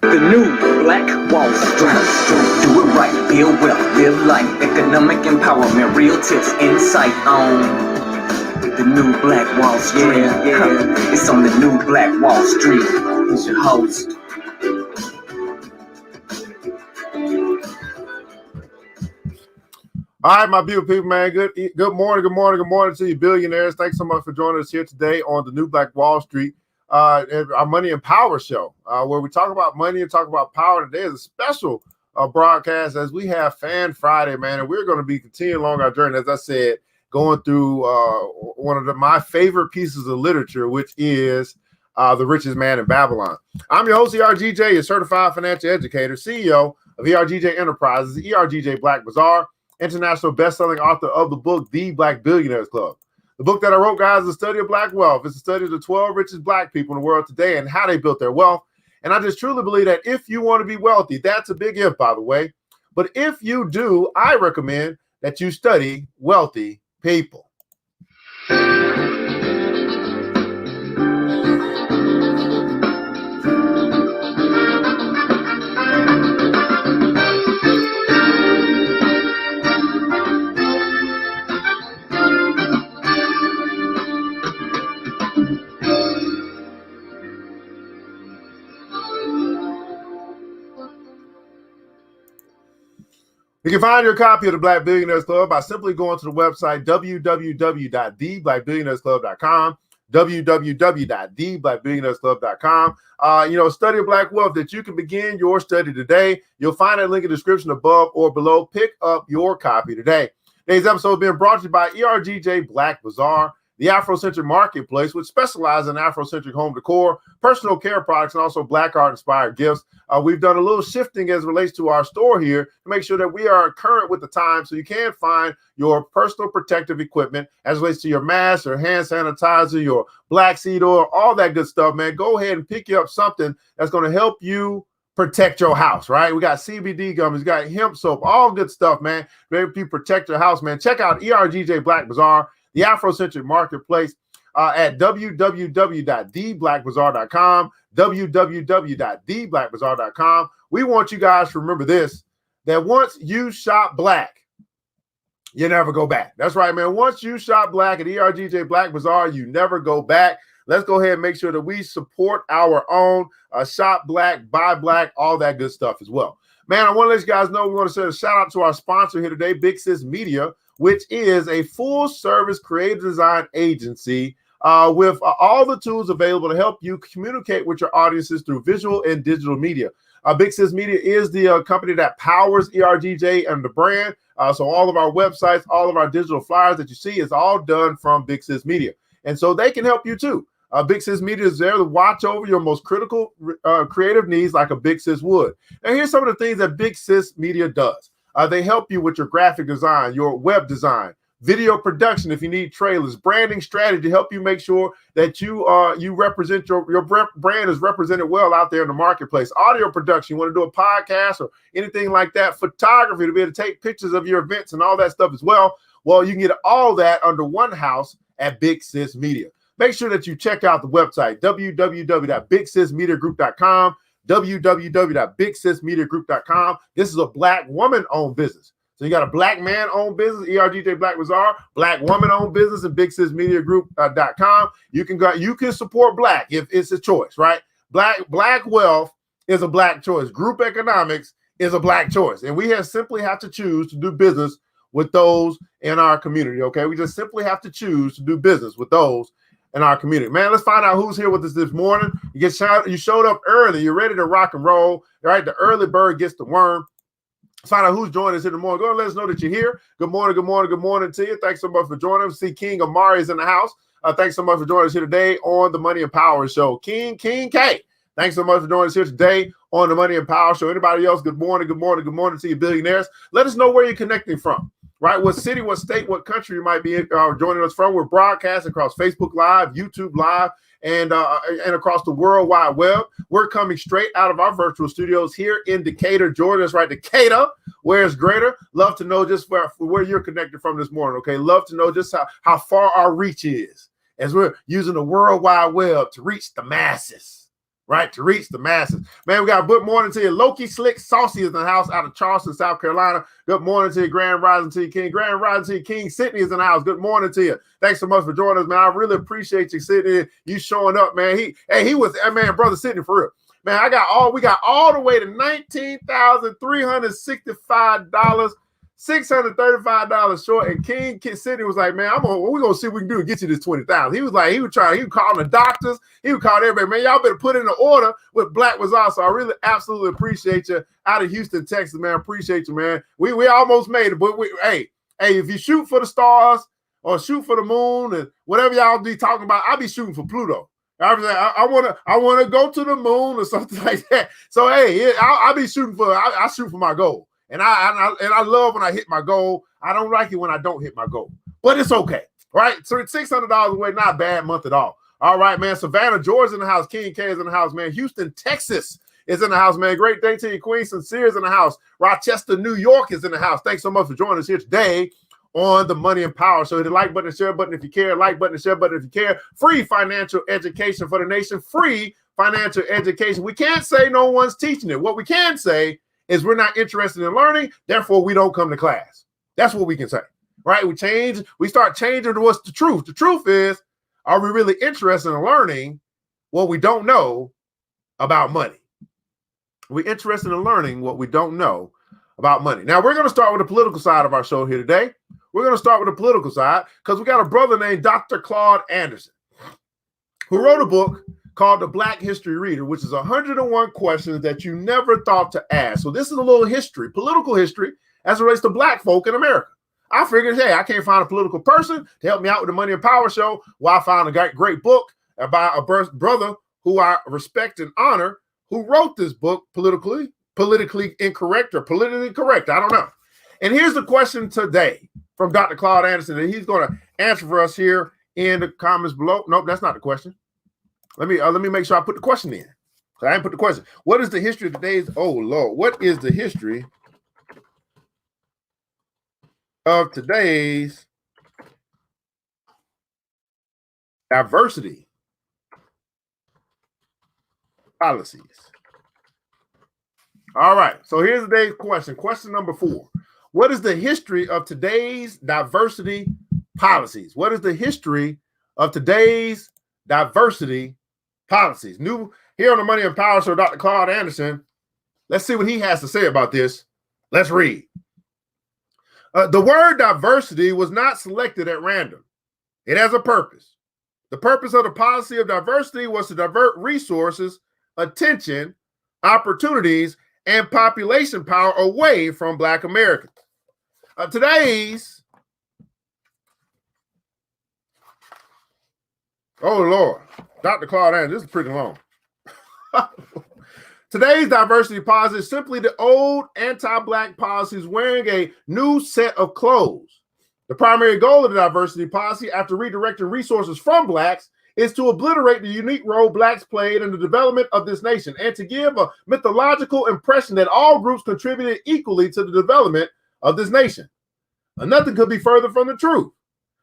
The new Black Wall Street. Do it right, build wealth, live life, economic empowerment, real tips, insight on the new Black Wall Street. Yeah. It's on the new Black Wall Street. Here's your host. All right, my beautiful people, man. Good morning to you billionaires. Thanks so much for joining us here today on the new Black Wall Street, our Money and Power show, where we talk about money and talk about power. Today is a special broadcast as we have Fan Friday, man, and we're going to be continuing along our journey, as I said, going through one of my favorite pieces of literature, which is The Richest Man in Babylon. I'm your host, ERGJ, your certified financial educator, CEO of ERGJ Enterprises, ERGJ Black Bazaar, international best-selling author of the book, The Black Billionaires Club. The book that I wrote, guys, is a study of Black wealth. It's a study of the 12 richest Black people in the world today and how they built their wealth. And I just truly believe that if you want to be wealthy, that's a big if, by the way. But if you do, I recommend that you study wealthy people. You can find your copy of the Black Billionaires Club by simply going to the website www.theblackbillionairesclub.com, www.theblackbillionairesclub.com. Study of Black wealth that you can begin your study today. You'll find that link in the description above or below. Pick up your copy today. Today's episode is being brought to you by ERGJ Black Bazaar, the Afrocentric marketplace, which specializes in Afrocentric home decor, personal care products, and also Black art-inspired gifts. We've done a little shifting as it relates to our store here to make sure that we are current with the time, so you can find your personal protective equipment as it relates to your mask, your hand sanitizer, your black seed oil, all that good stuff, man. Go ahead and pick you up something that's going to help you protect your house, right? We got CBD gummies, got hemp soap, all good stuff, man. Maybe you protect your house, man. Check out ERGJ Black Bazaar, the Afrocentric marketplace, at www.theblackbazaar.com, www.theblackbazaar.com. We want you guys to remember this, that once you shop Black, you never go back. That's right, man. Once you shop Black at ERGJ Black Bazaar, you never go back. Let's go ahead and make sure that we support our own, shop Black, buy Black, all that good stuff as well. Man, I want to let you guys know we want to send a shout out to our sponsor here today, Big Sis Media, which is a full-service creative design agency with all the tools available to help you communicate with your audiences through visual and digital media. Big Sis Media is the company that powers ERGJ and the brand. So all of our websites, all of our digital flyers that you see is all done from Big Sis Media. And so they can help you too. Big Sis Media is there to watch over your most critical creative needs like a Big Sis would. Now, here's some of the things that Big Sis Media does. They help you with your graphic design, your web design, video production if you need trailers, branding strategy to help you make sure that you represent your brand is represented well out there in the marketplace. Audio production, you want to do a podcast or anything like that. Photography to be able to take pictures of your events and all that stuff as well. Well, you can get all that under one house at Big Sis Media. Make sure that you check out the website, www.bigsismediagroup.com, www.bigsismediagroup.com. This is a Black woman-owned business. So you got a Black man-owned business, ERGJ Black Bazaar, Black woman-owned business at bigsismediagroup.com. You can support Black if it's a choice, right? Black wealth is a Black choice. Group economics is a Black choice. And we simply have to choose to do business with those in our community, okay? We just simply have to choose to do business with those in our community. Man, let's find out who's here with us this morning. You showed up early. You're ready to rock and roll, right? The early bird gets the worm. Let's find out who's joining us in the morning. Go ahead and let us know that you're here. Good morning to you. Thanks so much for joining us. See, King Amari is in the house. Thanks so much for joining us here today on the Money and Power Show. King K, thanks so much for joining us here today on the Money and Power Show. Anybody else, good morning to you billionaires. Let us know where you're connecting from. Right, what city, what state, what country you might be joining us from. We're broadcasting across Facebook Live, YouTube Live, and across the World Wide Web. We're coming straight out of our virtual studios here in Decatur, Georgia. That's right, Decatur, where it's greater. Love to know just where you're connected from this morning, okay? Love to know just how far our reach is as we're using the World Wide Web to reach the masses. right, to reach the masses. Man, we got good morning to you. Loki Slick Saucy is in the house out of Charleston, South Carolina. Good morning to you. Grand Rising to you, King. Grand Rising to you, King. Sydney is in the house. Good morning to you. Thanks so much for joining us, man. I really appreciate you sitting in, you showing up, man. He was, man, brother Sydney, for real. Man, we got all the way to $19,365. $635 short, and King Sydney was like, man, we're gonna see what we can do to get you this 20,000. He was calling the doctors, he would call everybody, man, y'all better put in an order with Black Bazaar. So I really absolutely appreciate you out of Houston, Texas, man. Appreciate you, man. We almost made it, but hey, if you shoot for the stars or shoot for the moon and whatever y'all be talking about, I'll be shooting for Pluto. I want to go to the moon or something like that. So hey, I'll be shooting for I shoot for my goal. And I love when I hit my goal. I don't like it when I don't hit my goal, but it's okay, right? So it's $600 away, not a bad month at all. All right, man. Savannah, Georgia in the house. King K is in the house, man. Houston, Texas is in the house, man. Great day to you, Queen Sincere is in the house. Rochester, New York is in the house. Thanks so much for joining us here today on the Money and Power Show. Hit the like button, share button if you care. Like button, share button if you care. Free financial education for the nation. Free financial education. We can't say no one's teaching it. What we can say is we're not interested in learning, therefore we don't come to class. That's what we can say, right? We start changing to what's the truth. The truth is, are we really interested in learning what we don't know about money? We're interested in learning what we don't know about money. Now, we're going to start with the political side of our show here today. We're going to start with the political side because we got a brother named Dr. Claude Anderson who wrote a book called The Black History Reader, which is 101 questions that you never thought to ask. So this is a little history, political history, as it relates to Black folk in America. I figured, hey, I can't find a political person to help me out with the Money and Power Show. Well, I found a great book about a brother who I respect and honor, who wrote this book, politically incorrect or politically correct. I don't know. And here's the question today from Dr. Claude Anderson, and he's going to answer for us here in the comments below. Nope, that's not the question. Let me make sure I put the question in. I didn't put the question. What is the history of today's? Oh Lord, what is the history of today's diversity policies? All right. So here's today's question. Question number 4. What is the history of today's diversity policies? What is the history of today's diversity policies? New here on the Money and Power Show, Dr. Claude Anderson. Let's see what he has to say about this. Let's read. The word diversity was not selected at random. It has a purpose. The purpose of the policy of diversity was to divert resources, attention, opportunities, and population power away from Black Americans. Today's, oh Lord, Dr. Claude Anderson, this is pretty long. Today's diversity policy is simply the old anti-Black policies wearing a new set of clothes. The primary goal of the diversity policy, after redirecting resources from Blacks, is to obliterate the unique role Blacks played in the development of this nation and to give a mythological impression that all groups contributed equally to the development of this nation. Nothing could be further from the truth.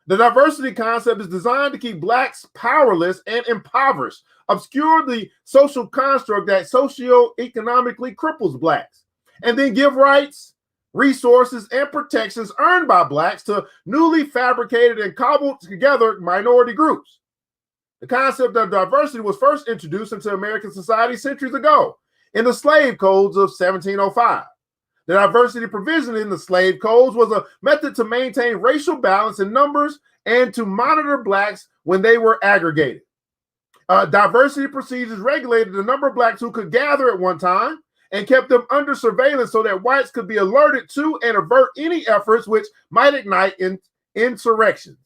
The diversity concept is designed to keep Blacks powerless and impoverished, obscure the social construct that socioeconomically cripples Blacks, and then give rights, resources, and protections earned by Blacks to newly fabricated and cobbled together minority groups. The concept of diversity was first introduced into American society centuries ago in the slave codes of 1705. The diversity provision in the slave codes was a method to maintain racial balance in numbers and to monitor Blacks when they were aggregated. Diversity procedures regulated the number of Blacks who could gather at one time and kept them under surveillance so that whites could be alerted to and avert any efforts which might ignite insurrections.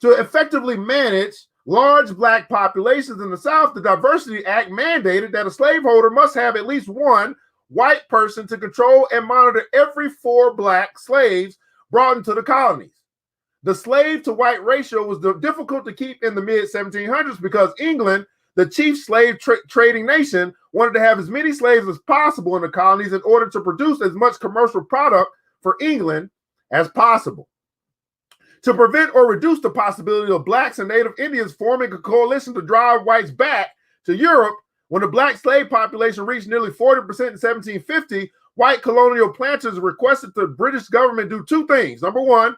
To effectively manage large Black populations in the South, the Diversity Act mandated that a slaveholder must have at least one white person to control and monitor every 4 Black slaves brought into the colonies. The slave to white ratio was difficult to keep in the mid-1700s because England, the chief slave trading nation, wanted to have as many slaves as possible in the colonies in order to produce as much commercial product for England as possible. To prevent or reduce the possibility of Blacks and Native Indians forming a coalition to drive whites back to Europe, When the black slave population reached nearly 40% in 1750, white colonial planters requested the British government do two things. Number one,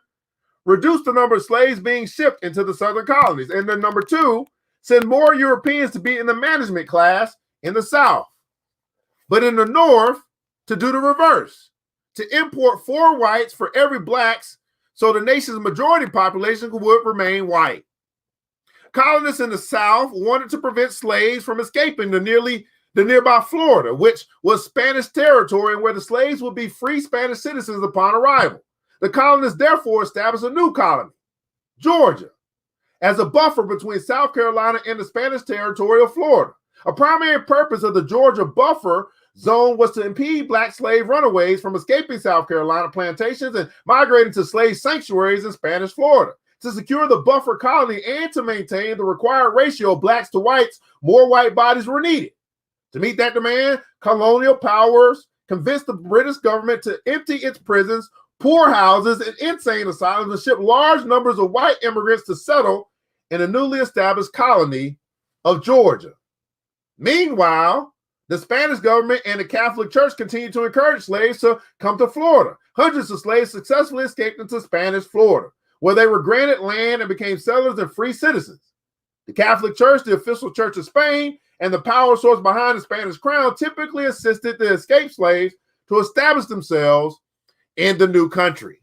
reduce the number of slaves being shipped into the southern colonies. And then number two, send more Europeans to be in the management class in the South. But in the North, to do the reverse, to import 4 whites for every blacks so the nation's majority population would remain white. Colonists in the South wanted to prevent slaves from escaping to nearby Florida, which was Spanish territory and where the slaves would be free Spanish citizens upon arrival. The colonists therefore established a new colony, Georgia, as a buffer between South Carolina and the Spanish territory of Florida. A primary purpose of the Georgia buffer zone was to impede black slave runaways from escaping South Carolina plantations and migrating to slave sanctuaries in Spanish Florida. To secure the buffer colony and to maintain the required ratio of blacks to whites, more white bodies were needed. To meet that demand, colonial powers convinced the British government to empty its prisons, poorhouses, and insane asylums and ship large numbers of white immigrants to settle in a newly established colony of Georgia. Meanwhile, the Spanish government and the Catholic Church continued to encourage slaves to come to Florida. Hundreds of slaves successfully escaped into Spanish Florida, where they were granted land and became settlers and free citizens. The Catholic Church, the official church of Spain, and the power source behind the Spanish crown typically assisted the escaped slaves to establish themselves in the new country.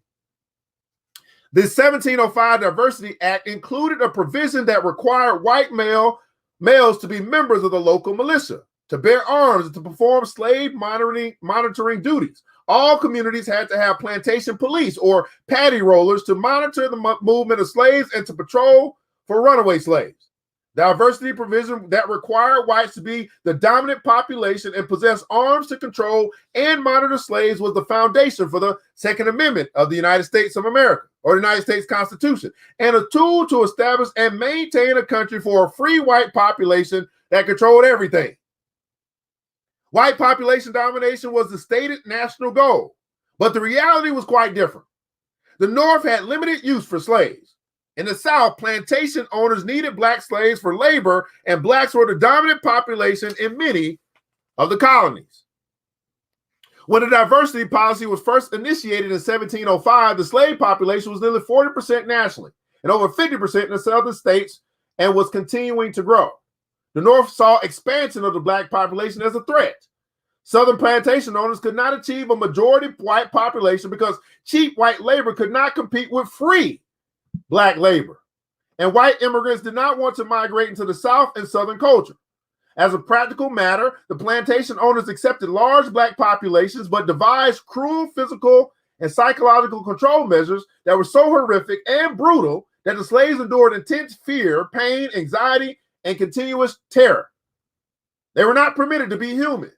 The 1705 Diversity Act included a provision that required white males to be members of the local militia, to bear arms, and to perform slave monitoring duties. All communities had to have plantation police or paddy rollers to monitor the movement of slaves and to patrol for runaway slaves. Diversity provision that required whites to be the dominant population and possess arms to control and monitor slaves was the foundation for the Second Amendment of the United States of America, or the United States Constitution, and a tool to establish and maintain a country for a free white population that controlled everything. White population domination was the stated national goal, but the reality was quite different. The North had limited use for slaves. In the South, plantation owners needed black slaves for labor, and blacks were the dominant population in many of the colonies. When the diversity policy was first initiated in 1705, the slave population was nearly 40% nationally and over 50% in the southern states and was continuing to grow. The North saw expansion of the black population as a threat. Southern plantation owners could not achieve a majority white population because cheap white labor could not compete with free black labor. And white immigrants did not want to migrate into the South and Southern culture. As a practical matter, the plantation owners accepted large black populations, but devised cruel physical and psychological control measures that were so horrific and brutal that the slaves endured intense fear, pain, anxiety, and continuous terror. They were not permitted to be human.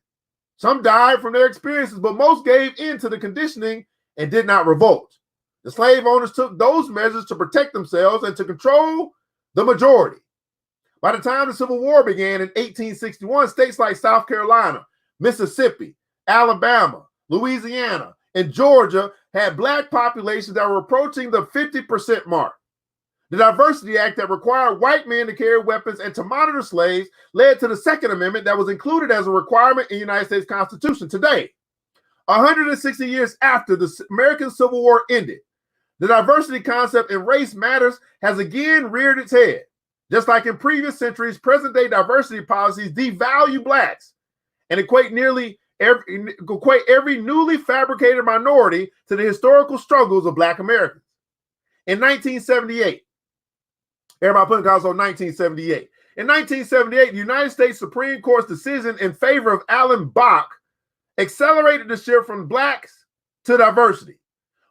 Some died from their experiences, but most gave in to the conditioning and did not revolt. The slave owners took those measures to protect themselves and to control the majority. By the time the Civil War began in 1861, states like South Carolina, Mississippi, Alabama, Louisiana, and Georgia had black populations that were approaching the 50% mark. The Diversity Act that required white men to carry weapons and to monitor slaves led to the Second Amendment that was included as a requirement in the United States Constitution. Today, 160 years after the American Civil War ended, the diversity concept in race matters has again reared its head. Just like in previous centuries, present-day diversity policies devalue blacks and equate every newly fabricated minority to the historical struggles of black Americans. In 1978, everybody putting calls on 1978. In 1978, the United States Supreme Court's decision in favor of Alan Bach accelerated the shift from blacks to diversity.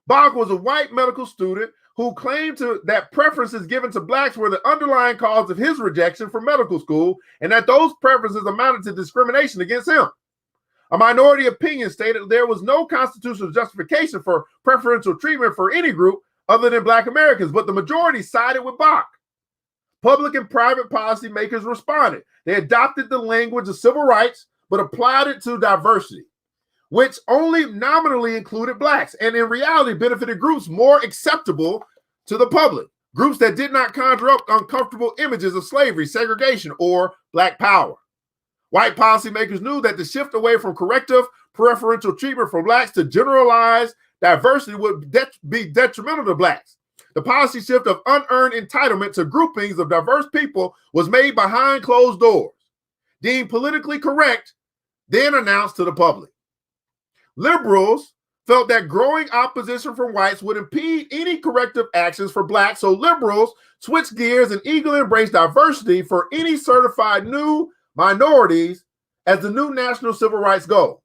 Bach was a white medical student who claimed that preferences given to blacks were the underlying cause of his rejection from medical school, and that those preferences amounted to discrimination against him. A minority opinion stated there was no constitutional justification for preferential treatment for any group other than black Americans, but the majority sided with Bach. Public and private policymakers responded. They adopted the language of civil rights, but applied it to diversity, which only nominally included blacks and in reality benefited groups more acceptable to the public, groups that did not conjure up uncomfortable images of slavery, segregation, or black power. White policymakers knew that the shift away from corrective preferential treatment for blacks to generalized diversity would be detrimental to blacks. The policy shift of unearned entitlement to groupings of diverse people was made behind closed doors, deemed politically correct, then announced to the public. Liberals felt that growing opposition from whites would impede any corrective actions for blacks, so liberals switched gears and eagerly embraced diversity for any certified new minorities as the new national civil rights goal.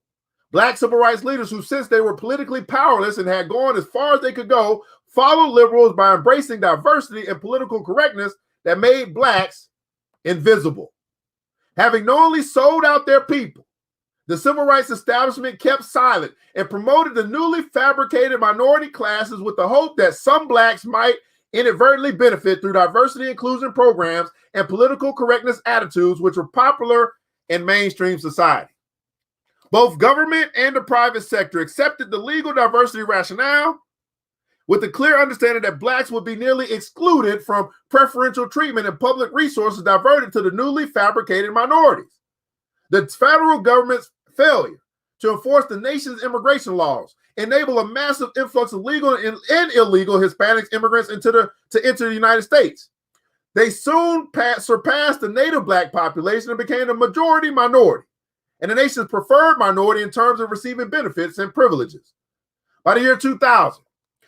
Black civil rights leaders who, since they were politically powerless and had gone as far as they could go, followed liberals by embracing diversity and political correctness that made blacks invisible. Having knowingly sold out their people, the civil rights establishment kept silent and promoted the newly fabricated minority classes with the hope that some blacks might inadvertently benefit through diversity inclusion programs and political correctness attitudes which were popular in mainstream society. Both government and the private sector accepted the legal diversity rationale with the clear understanding that blacks would be nearly excluded from preferential treatment and public resources diverted to the newly fabricated minorities. The federal government's failure to enforce the nation's immigration laws enable a massive influx of legal and illegal Hispanic immigrants to enter the United States. They soon surpassed the native black population and became a majority minority, and the nation's preferred minority in terms of receiving benefits and privileges. By the year 2000,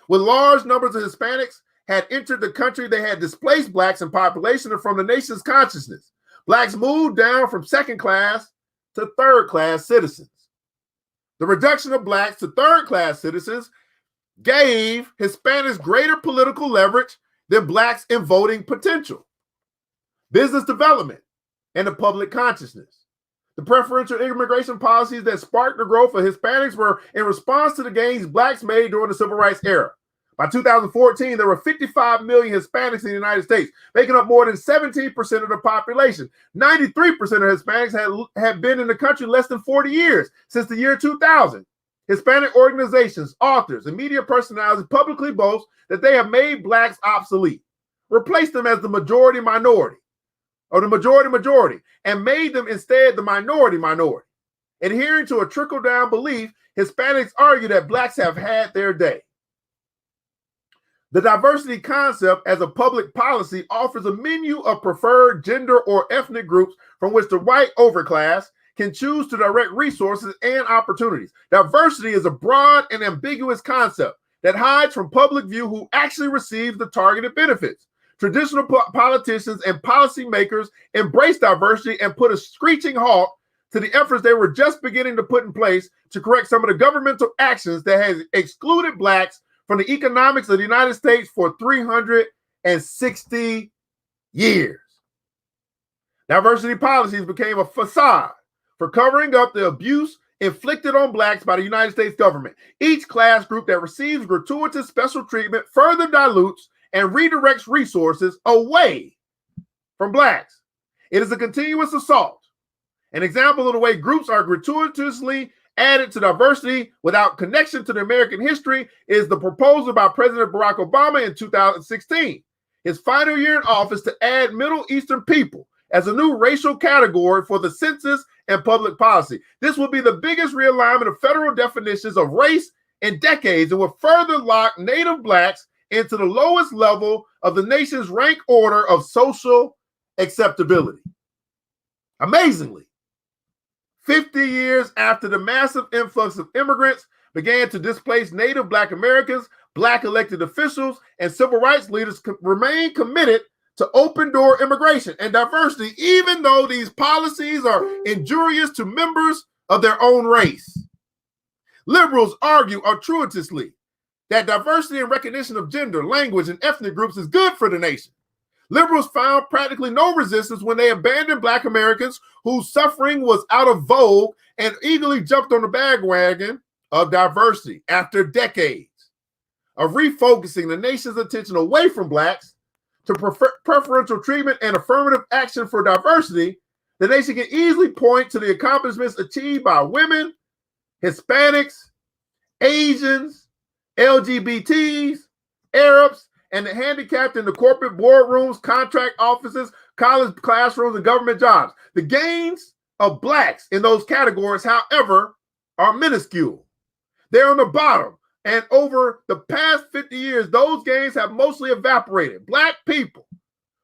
when large numbers of Hispanics had entered the country, they had displaced blacks in population and from the nation's consciousness. Blacks moved down from second class to third class citizens. The reduction of blacks to third class citizens gave Hispanics greater political leverage than blacks in voting potential, business development, and the public consciousness. The preferential immigration policies that sparked the growth of Hispanics were in response to the gains blacks made during the civil rights era. By 2014, there were 55 million Hispanics in the United States, making up more than 17% of the population. 93% of Hispanics had been in the country less than 40 years, since the year 2000. Hispanic organizations, authors, and media personalities publicly boast that they have made blacks obsolete, replaced them as the majority minority, or the majority, and made them instead the minority. Adhering to a trickle-down belief, Hispanics argue that blacks have had their day. The diversity concept as a public policy offers a menu of preferred gender or ethnic groups from which the white overclass can choose to direct resources and opportunities. Diversity is a broad and ambiguous concept that hides from public view who actually receives the targeted benefits. Traditional politicians and policymakers embrace diversity and put a screeching halt to the efforts they were just beginning to put in place to correct some of the governmental actions that has excluded blacks from the economics of the United States for 360 years. Diversity policies became a facade for covering up the abuse inflicted on blacks by the United States government. Each class group that receives gratuitous special treatment further dilutes and redirects resources away from blacks. It is a continuous assault. An example of the way groups are gratuitously added to diversity without connection to the American history is the proposal by President Barack Obama in 2016, his final year in office, to add Middle Eastern people as a new racial category for the census and public policy. This will be the biggest realignment of federal definitions of race in decades and will further lock Native blacks into the lowest level of the nation's rank order of social acceptability. Amazingly, 50 years after the massive influx of immigrants began to displace Native Black Americans, Black elected officials and civil rights leaders remain committed to open-door immigration and diversity, even though these policies are injurious to members of their own race. Liberals argue altruistically that diversity and recognition of gender, language, and ethnic groups is good for the nation. Liberals found practically no resistance when they abandoned Black Americans whose suffering was out of vogue and eagerly jumped on the bandwagon of diversity. After decades of refocusing the nation's attention away from blacks to preferential treatment and affirmative action for diversity, the nation can easily point to the accomplishments achieved by women, Hispanics, Asians, LGBTs, Arabs, and the handicapped in the corporate boardrooms, contract offices, college classrooms, and government jobs. The gains of blacks in those categories, however, are minuscule. They're on the bottom. And over the past 50 years, those gains have mostly evaporated. Black people,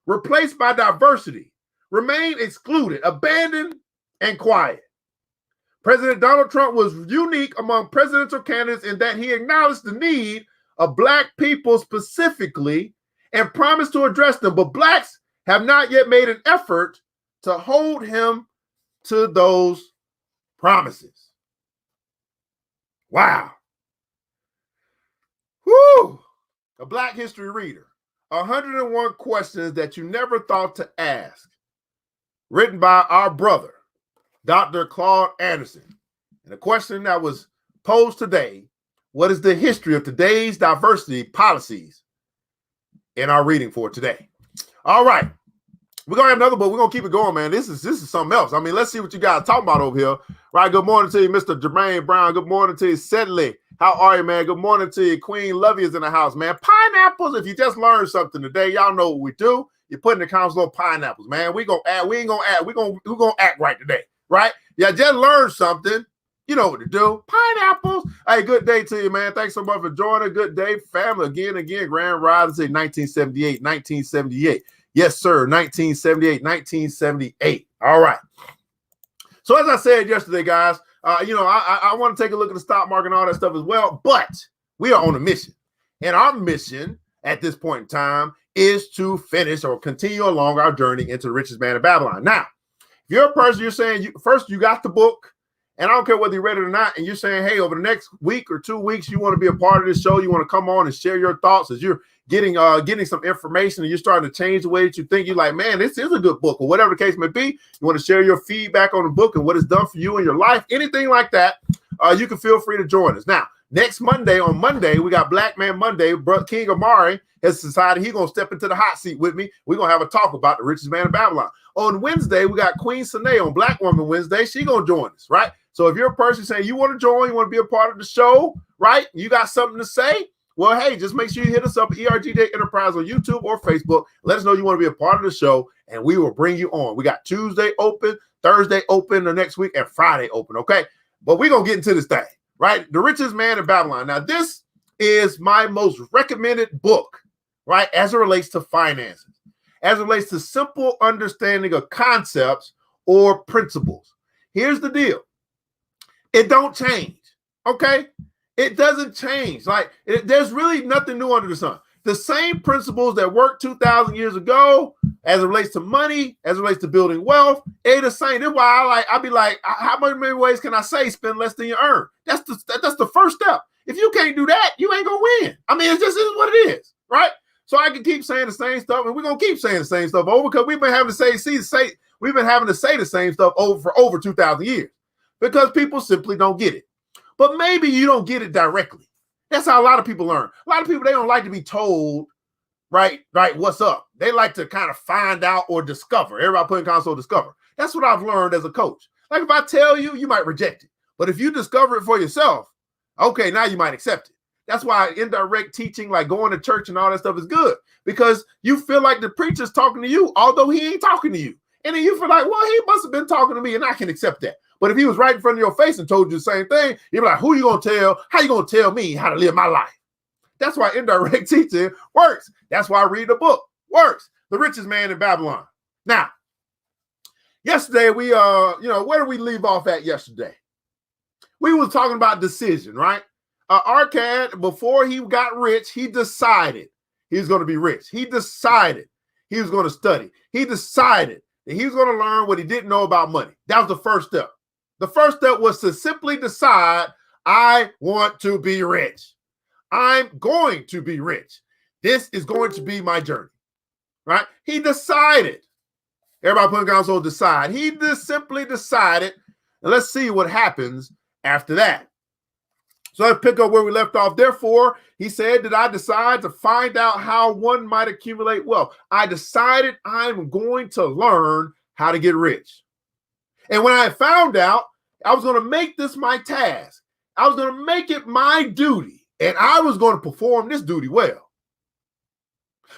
replaced by diversity, remain excluded, abandoned, and quiet. President Donald Trump was unique among presidential candidates in that he acknowledged the need of black people specifically and promised to address them, but blacks have not yet made an effort to hold him to those promises. Wow. Whew. A Black History Reader. 101 questions that you never thought to ask. Written by our brother, Dr. Claude Anderson. And the question that was posed today, what is the history of today's diversity policies in our reading for today? All right. We're going to have another book. We're going to keep it going, man. This is something else. I mean, let's see what you guys talking about over here. Right. Good morning to you, Mr. Jermaine Brown. Good morning to you, Sedley. How are you, man? Good morning to you. Queen Lovey is in the house, man. Pineapples, if you just learned something today, y'all know what we do. You put in the comments little pineapples, man. We gonna add, we ain't gonna add, we're gonna act right today, right? Yeah, just learn something. You know what to do. Pineapples. Hey, good day to you, man. Thanks so much for joining. Good day, family. Again, Grand Rising, 1978. Yes, sir. 1978. All right. So as I said yesterday, guys, I want to take a look at the stock market and all that stuff as well, but we are on a mission. And our mission at this point in time is to finish or continue along our journey into the richest man in Babylon. Now, if you're a person, you're saying, first, you got the book, and I don't care whether you read it or not, and you're saying, hey, over the next week or 2 weeks, you want to be a part of this show, you want to come on and share your thoughts as you're getting some information and you're starting to change the way that you think. You're like, man, this is a good book, or whatever the case may be. You want to share your feedback on the book and what it's done for you in your life, anything like that, you can feel free to join us. Now, next Monday, we got Black Man Monday. King Amari has decided he's going to step into the hot seat with me. We're going to have a talk about the richest man in Babylon. On Wednesday, we got Queen Sine on Black Woman Wednesday. She's going to join us, right? So if you're a person saying you want to join, you want to be a part of the show, right? You got something to say? Well, hey, just make sure you hit us up at ERGJ Enterprise on YouTube or Facebook. Let us know you want to be a part of the show, and we will bring you on. We got Tuesday open, Thursday open the next week, and Friday open, okay? But we're going to get into this thing, right? The Richest Man in Babylon. Now, this is my most recommended book, right, as it relates to finances, as it relates to simple understanding of concepts or principles. Here's the deal. It don't change, okay? It doesn't change. There's really nothing new under the sun. The same principles that worked 2,000 years ago, as it relates to money, as it relates to building wealth, they're the same. That's why I'll be like, how many ways can I say spend less than you earn? That's the first step. If you can't do that, you ain't gonna win. I mean, it just is what it is, right? So I can keep saying the same stuff, and we're gonna keep saying the same stuff over because we've been having to say the same stuff for over 2,000 years because people simply don't get it. But maybe you don't get it directly. That's how a lot of people learn. A lot of people, they don't like to be told, right, what's up. They like to kind of find out or discover. Everybody put in console discover. That's what I've learned as a coach. Like if I tell you, you might reject it. But if you discover it for yourself, okay, now you might accept it. That's why indirect teaching, like going to church and all that stuff is good because you feel like the preacher's talking to you, although he ain't talking to you. And then you feel like, well, he must have been talking to me and I can accept that. But if he was right in front of your face and told you the same thing, you're like, who you going to tell? How you going to tell me how to live my life? That's why indirect teaching works. That's why I read the book. Works. The Richest Man in Babylon. Now, yesterday we, where did we leave off at yesterday? We was talking about decision, right? Arcad, before he got rich, he decided he was going to be rich. He decided he was going to study. He decided that he was going to learn what he didn't know about money. That was the first step. The first step was to simply decide, I want to be rich. I'm going to be rich. This is going to be my journey, right? He decided. Everybody put in console decide. He just simply decided. And let's see what happens after that. So let's pick up where we left off. Therefore, he said that I decide to find out how one might accumulate wealth. I decided I'm going to learn how to get rich. And when I found out, I was going to make this my task. I was going to make it my duty. And I was going to perform this duty well.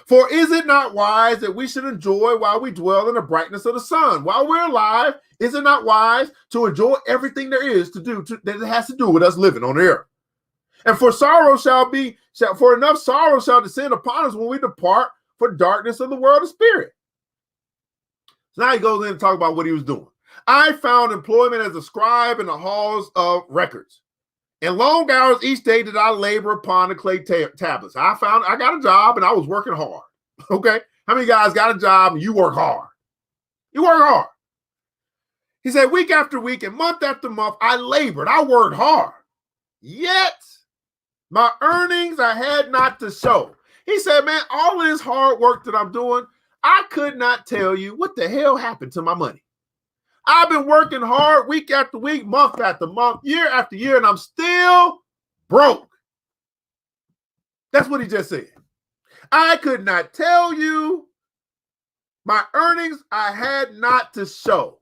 For is it not wise that we should enjoy while we dwell in the brightness of the sun? While we're alive, is it not wise to enjoy everything there is to do that it has to do with us living on the earth? And for enough sorrow shall descend upon us when we depart for darkness of the world of spirit. So now he goes in and talks about what he was doing. I found employment as a scribe in the halls of records. In long hours each day did I labor upon the clay tablets. I got a job and I was working hard. Okay. How many guys got a job and you work hard? You work hard. He said, week after week and month after month, I labored. I worked hard. Yet my earnings I had not to show. He said, man, all this hard work that I'm doing, I could not tell you what the hell happened to my money. I've been working hard week after week, month after month, year after year, and I'm still broke. That's what he just said. I could not tell you my earnings I had not to show.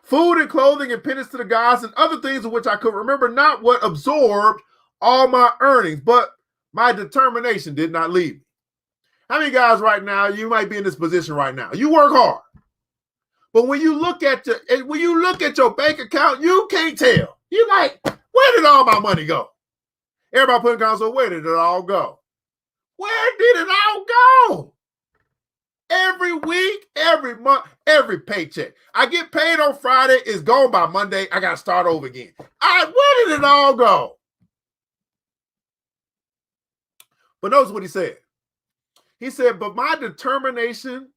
Food and clothing and penance to the gods and other things of which I could remember not what absorbed all my earnings, but my determination did not leave me. How many guys right now, you might be in this position right now. You work hard. But when you look at your bank account, you can't tell. You're like, where did all my money go? Everybody putting down, so where did it all go? Where did it all go? Every week, every month, every paycheck. I get paid on Friday, it's gone by Monday. I got to start over again. Where did it all go? But notice what he said. He said, but my determination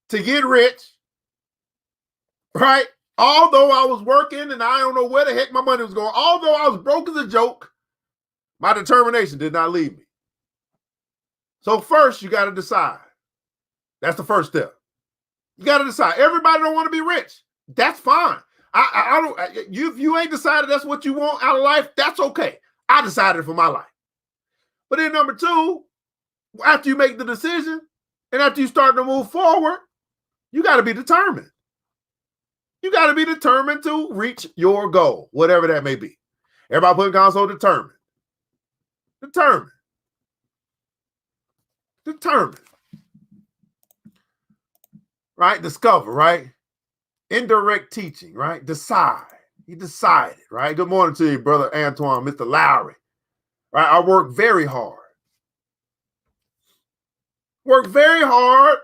to get rich, right? Although I was working and I don't know where the heck my money was going, although I was broke as a joke, my determination did not leave me. So first, you got to decide. That's the first step. You got to decide. Everybody don't want to be rich. That's fine. If you ain't decided that's what you want out of life, that's okay. I decided for my life. But then number two, after you make the decision and after you start to move forward, you got to be determined. You got to be determined to reach your goal, whatever that may be. Everybody put in console, determined. Determined. Determined. Right? Discover, right? Indirect teaching, right? Decide. He decided, right? Good morning to you, Brother Antoine, Mr. Lowry. Right? I work very hard. Work very hard,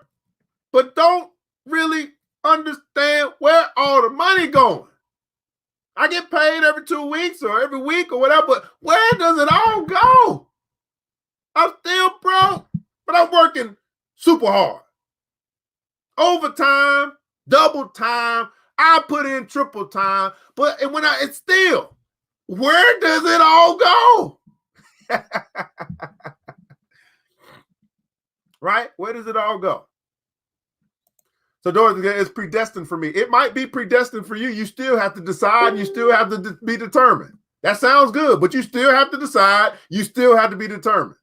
but don't really understand where all the money going. I get paid every 2 weeks or every week or whatever, but where does it all go? I'm still broke, but I'm working super hard. Overtime, double time, I put in triple time, but it's still, where does it all go? Right? Where does it all go? So Doris, it's predestined for me. It might be predestined for you. You still have to decide. You still have to be determined. That sounds good, but you still have to decide. You still have to be determined.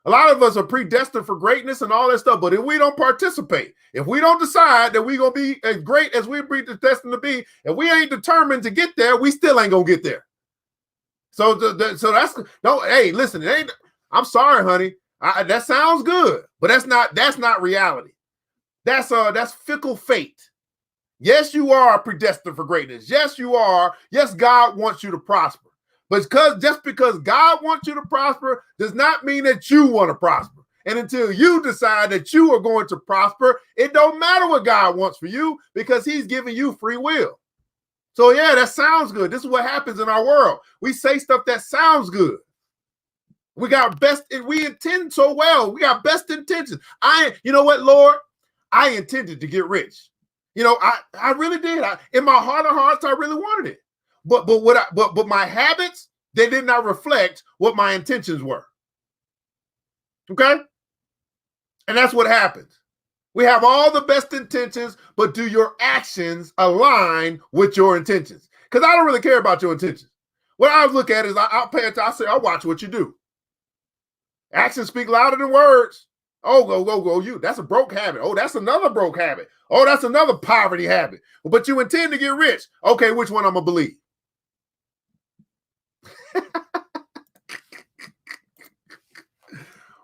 A lot of us are predestined for greatness and all that stuff, but if we don't participate, if we don't decide that we're going to be as great as we're predestined to be, and we ain't determined to get there, we still ain't going to get there. So that's, no, hey, listen, it ain't, I'm sorry, honey. That sounds good, but that's not reality. That's fickle fate. Yes, you are predestined for greatness. Yes, you are. Yes, God wants you to prosper. But just because God wants you to prosper does not mean that you want to prosper. And until you decide that you are going to prosper, it don't matter what God wants for you because he's giving you free will. So yeah, that sounds good. This is what happens in our world. We say stuff that sounds good. We intend so well. We got best intentions. You know what, Lord? I intended to get rich. You know, I really did. In my heart of hearts, I really wanted it. But my habits, they did not reflect what my intentions were. Okay? And that's what happens. We have all the best intentions, but do your actions align with your intentions? Because I don't really care about your intentions. What I look at is I'll pay attention. I'll watch what you do. Actions speak louder than words. Oh, go, you. That's a broke habit. Oh, that's another broke habit. Oh, that's another poverty habit. But you intend to get rich. Okay, which one I'm going to believe?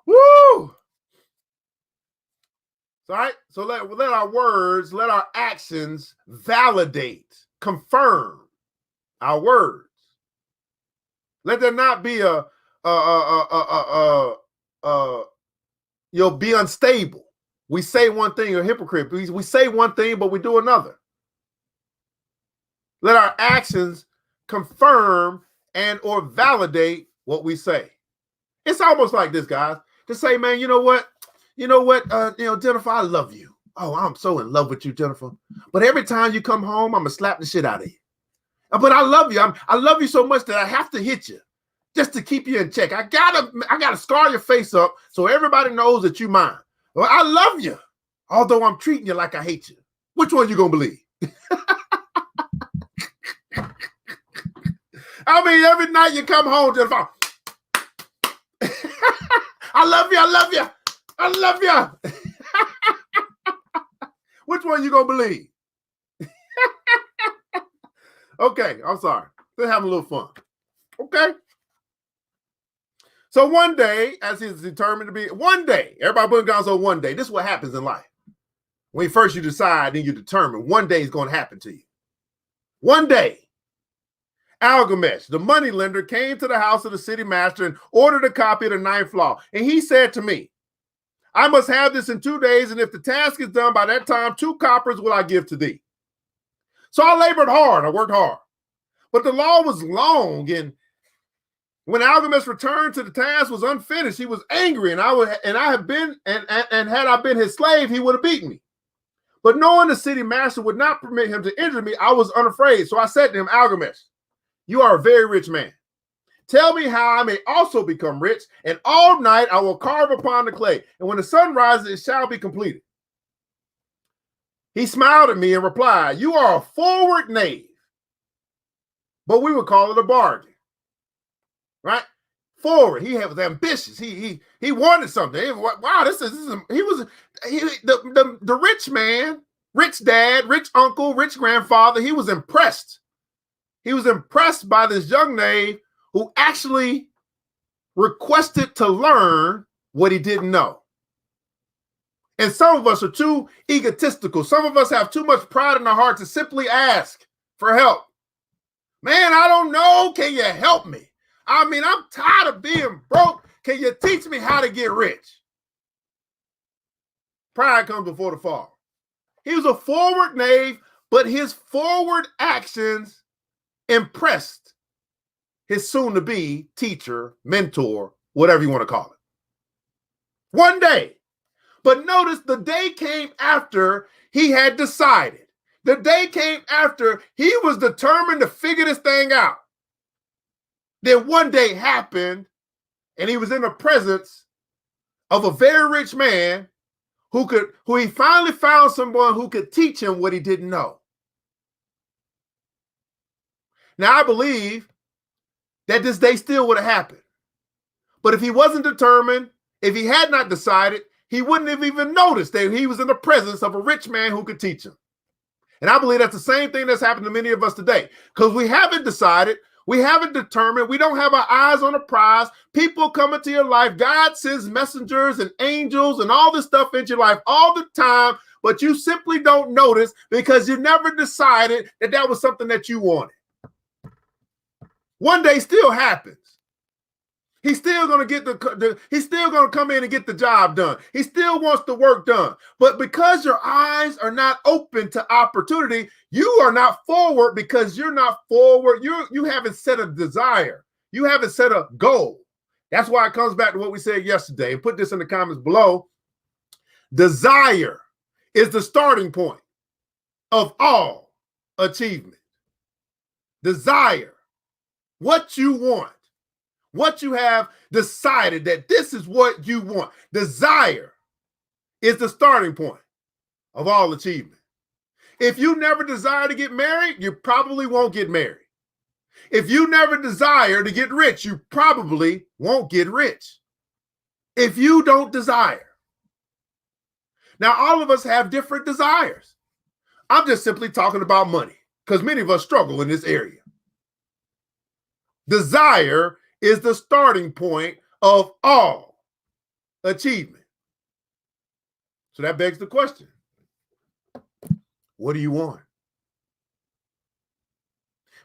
Woo! right? So let our words, let our actions validate, confirm our words. Let there not be you'll be unstable. We say one thing, you're a hypocrite. We say one thing, but we do another. Let our actions confirm and or validate what we say. It's almost like this, guys. To say, man, you know what? Jennifer, I love you. Oh, I'm so in love with you, Jennifer. But every time you come home, I'm gonna slap the shit out of you. But I love you. I love you so much that I have to hit you just to keep you in check. I gotta scar your face up so everybody knows that you mine. Well, I love you, although I'm treating you like I hate you. Which one you gonna believe? I mean, every night you come home, Jennifer. I love you. I love you. I love you. Which one you gonna believe? Okay, I'm sorry. They're having a little fun. Okay. So one day, as he's determined to be, one day, everybody putting down on one day. This is what happens in life. When first you decide, then you determine one day is going to happen to you. One day, Algamesh, the moneylender, came to the house of the city master and ordered a copy of the ninth law. And he said to me, I must have this in 2 days, and if the task is done by that time, 2 coppers will I give to thee. So I labored hard, I worked hard. But the law was long, and when Algamesh returned to the task was unfinished, he was angry, and had I been his slave, he would have beaten me. But knowing the city master would not permit him to injure me, I was unafraid. So I said to him, Algamesh, you are a very rich man. Tell me how I may also become rich, and all night I will carve upon the clay, and when the sun rises, it shall be completed. He smiled at me and replied, you are a forward knave, but we would call it a bargain, right? Forward. He was ambitious. He wanted something. Wow, the rich man, rich dad, rich uncle, rich grandfather. He was impressed. He was impressed by this young knave who actually requested to learn what he didn't know. And some of us are too egotistical. Some of us have too much pride in our heart to simply ask for help. Man, I don't know. Can you help me? I mean, I'm tired of being broke. Can you teach me how to get rich? Pride comes before the fall. He was a forward knave, but his forward actions impressed his soon-to-be teacher, mentor, whatever you want to call it. One day. But notice the day came after he had decided. The day came after he was determined to figure this thing out. Then one day happened, and he was in the presence of a very rich man who he finally found someone who could teach him what he didn't know. Now, I believe that this day still would have happened. But if he wasn't determined, if he had not decided, he wouldn't have even noticed that he was in the presence of a rich man who could teach him. And I believe that's the same thing that's happened to many of us today, because we haven't decided, we haven't determined, we don't have our eyes on the prize. People come into your life. God sends messengers and angels and all this stuff into your life all the time, but you simply don't notice because you never decided that that was something that you wanted. One day still happens. He's still going to get he's still going to come in and get the job done. He still wants the work done. But because your eyes are not open to opportunity, you are not forward because you're not forward. You haven't set a desire. You haven't set a goal. That's why it comes back to what we said yesterday. And put this in the comments below. Desire is the starting point of all achievement. Desire, what you want. What you have decided that this is what you want. Desire is the starting point of all achievement. If you never desire to get married, you probably won't get married. If you never desire to get rich, you probably won't get rich. If you don't desire. Now, all of us have different desires. I'm just simply talking about money because many of us struggle in this area. Desire is the starting point of all achievement. So that begs the question, what do you want?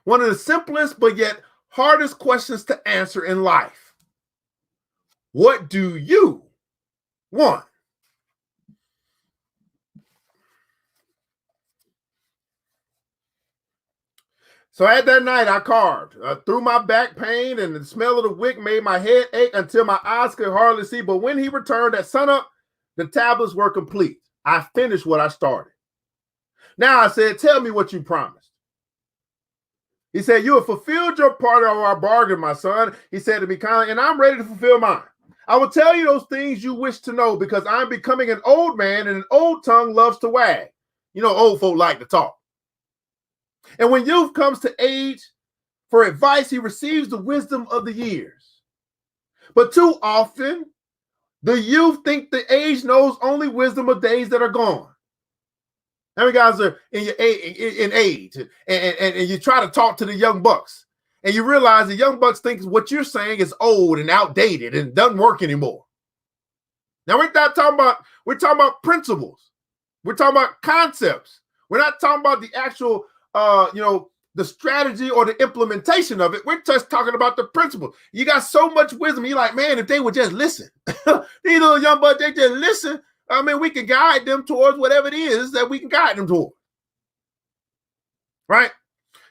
One of the simplest but yet hardest questions to answer in life. What do you want? So at that night, I carved through my back pain, and the smell of the wick made my head ache until my eyes could hardly see. But when he returned at sunup, the tablets were complete. I finished what I started. Now I said, tell me what you promised. He said, you have fulfilled your part of our bargain, my son. He said to me kindly, and I'm ready to fulfill mine. I will tell you those things you wish to know because I'm becoming an old man and an old tongue loves to wag. You know, old folk like to talk. And when youth comes to age for advice, he receives the wisdom of the years. But too often, the youth think the age knows only wisdom of days that are gone. How many guys are in age, and you try to talk to the young bucks, and you realize the young bucks think what you're saying is old and outdated and doesn't work anymore. Now we're talking about principles. We're talking about concepts. We're not talking about the actual the strategy or the implementation of it. We're just talking about the principle. You got so much wisdom. You're like, man, if they would just listen, these little young bucks, they just listen. I mean, we can guide them towards whatever it is that we can guide them toward. Right?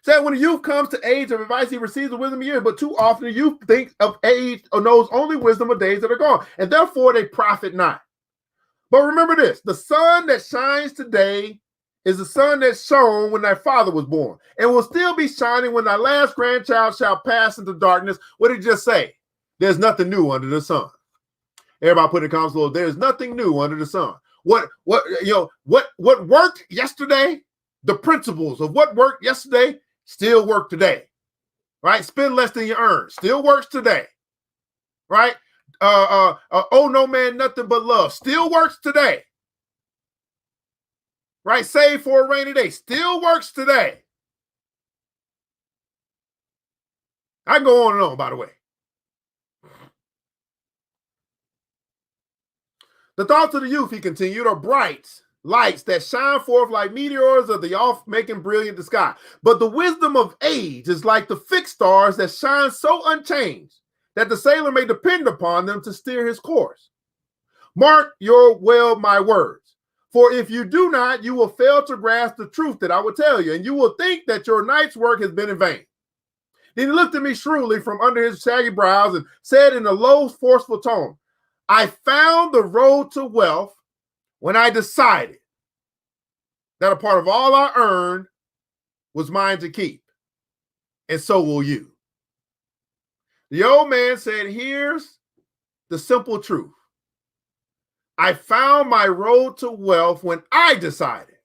So when the youth comes to age of advice, he receives the wisdom of years, but too often the youth thinks of age or knows only wisdom of days that are gone, and therefore they profit not. But remember this, the sun that shines today is the sun that shone when thy father was born, and will still be shining when thy last grandchild shall pass into darkness. What did he just say? There's nothing new under the sun. Everybody put in the comments below, there's nothing new under the sun. What worked yesterday, the principles of what worked yesterday still work today. Right? Spend less than you earn. Still works today. Right? Oh no man, nothing but love. Still works today. Right? Save for a rainy day. Still works today. I can go on and on, by the way. The thoughts of the youth, he continued, are bright lights that shine forth like meteors of the off-making brilliant the sky. But the wisdom of age is like the fixed stars that shine so unchanged that the sailor may depend upon them to steer his course. Mark my words. For if you do not, you will fail to grasp the truth that I will tell you, and you will think that your night's work has been in vain. Then he looked at me shrewdly from under his shaggy brows and said in a low, forceful tone, I found the road to wealth when I decided that a part of all I earned was mine to keep, and so will you. The old man said, here's the simple truth. I found my road to wealth when I decided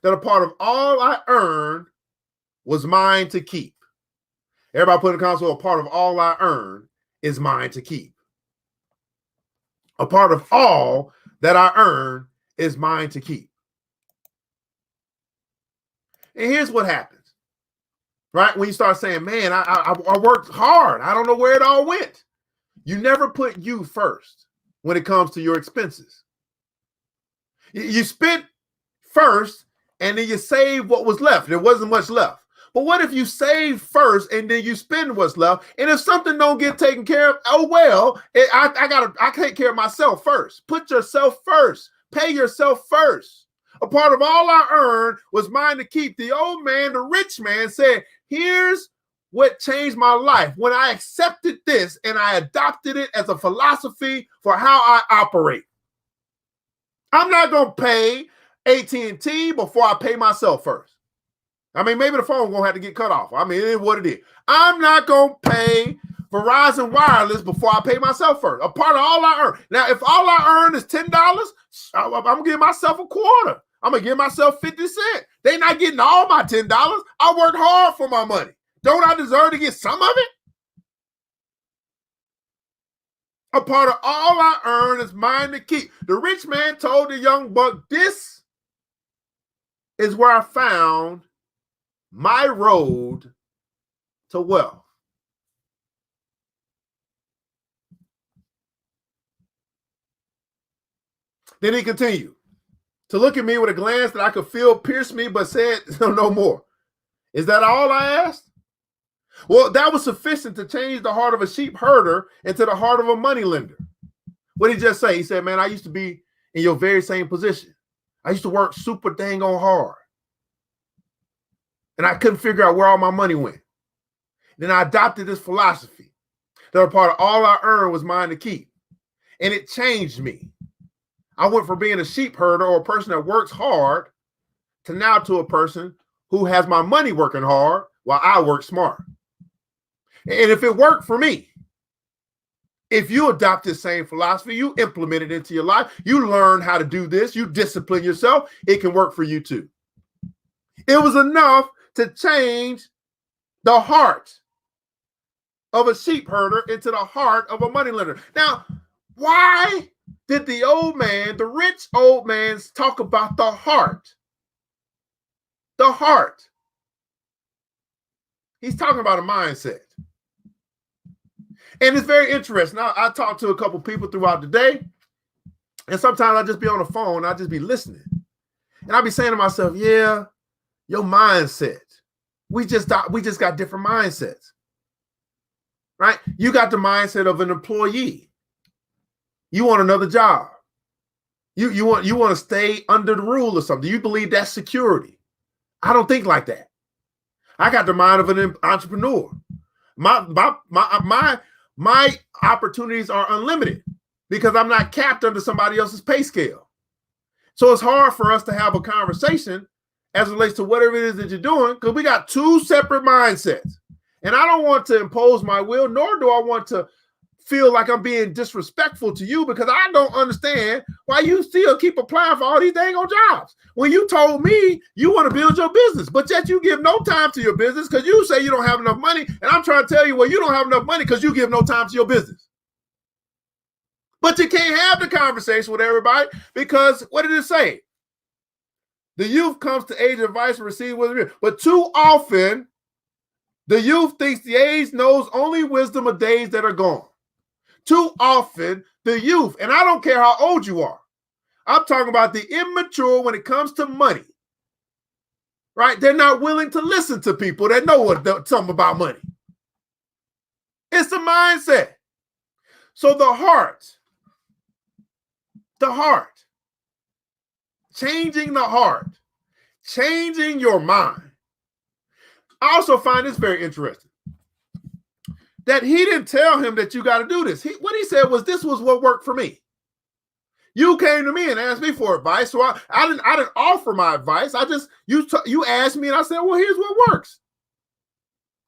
that a part of all I earned was mine to keep. Everybody put in the console, a part of all I earned is mine to keep. A part of all that I earn is mine to keep. And here's what happens, right? When you start saying, man, I worked hard. I don't know where it all went. You never put you first when it comes to your expenses. You spent first and then you save what was left. There wasn't much left. But what if you save first and then you spend what's left? And if something don't get taken care of, oh well, I take care of myself first. Put yourself first. Pay yourself first. A part of all I earned was mine to keep. The old man, the rich man, said, here's what changed my life. When I accepted this and I adopted it as a philosophy for how I operate. I'm not going to pay AT&T before I pay myself first. I mean, maybe the phone won't have to get cut off. I mean, it is what it is. I'm not going to pay Verizon Wireless before I pay myself first. A part of all I earn. Now, if all I earn is $10, I'm going to give myself a quarter. I'm going to give myself 50 cents. They're not getting all my $10. I worked hard for my money. Don't I deserve to get some of it? A part of all I earn is mine to keep. The rich man told the young buck, this is where I found my road to wealth. Then he continued to look at me with a glance that I could feel pierced me, but said no more. Is that all? I asked. Well, that was sufficient to change the heart of a sheep herder into the heart of a moneylender. What did he just say? He said, man, I used to be in your very same position. I used to work super dang on hard. And I couldn't figure out where all my money went. Then I adopted this philosophy that a part of all I earned was mine to keep. And it changed me. I went from being a sheep herder or a person that works hard to now to a person who has my money working hard while I work smart. And if it worked for me, if you adopt this same philosophy, you implement it into your life, you learn how to do this, you discipline yourself, it can work for you too. It was enough to change the heart of a sheep herder into the heart of a moneylender. Now, why did the old man, the rich old man, talk about the heart? The heart. He's talking about a mindset. And it's very interesting. I talk to a couple people throughout the day, and sometimes I just be on the phone, I just be listening. And I be saying to myself, yeah, your mindset. We just got different mindsets. Right? You got the mindset of an employee. You want another job. You want to stay under the rule or something. You believe that's security. I don't think like that. I got the mind of an entrepreneur. My opportunities are unlimited because I'm not capped under somebody else's pay scale. So it's hard for us to have a conversation as it relates to whatever it is that you're doing because we got two separate mindsets. And I don't want to impose my will, nor do I want to feel like I'm being disrespectful to you because I don't understand why you still keep applying for all these dang on jobs. When you told me you want to build your business, but yet you give no time to your business because you say you don't have enough money. And I'm trying to tell you, well, you don't have enough money because you give no time to your business. But you can't have the conversation with everybody because what did it say? The youth comes to age of advice and receive wisdom. But too often, the youth thinks the age knows only wisdom of days that are gone. Too often, the youth, and I don't care how old you are, I'm talking about the immature when it comes to money, right? They're not willing to listen to people that know something about money. It's the mindset. So the heart, changing the heart, changing your mind. I also find this very interesting. That he didn't tell him that you got to do this. What he said was, this was what worked for me. You came to me and asked me for advice, so I didn't offer my advice. You asked me, and I said, well, here's what works.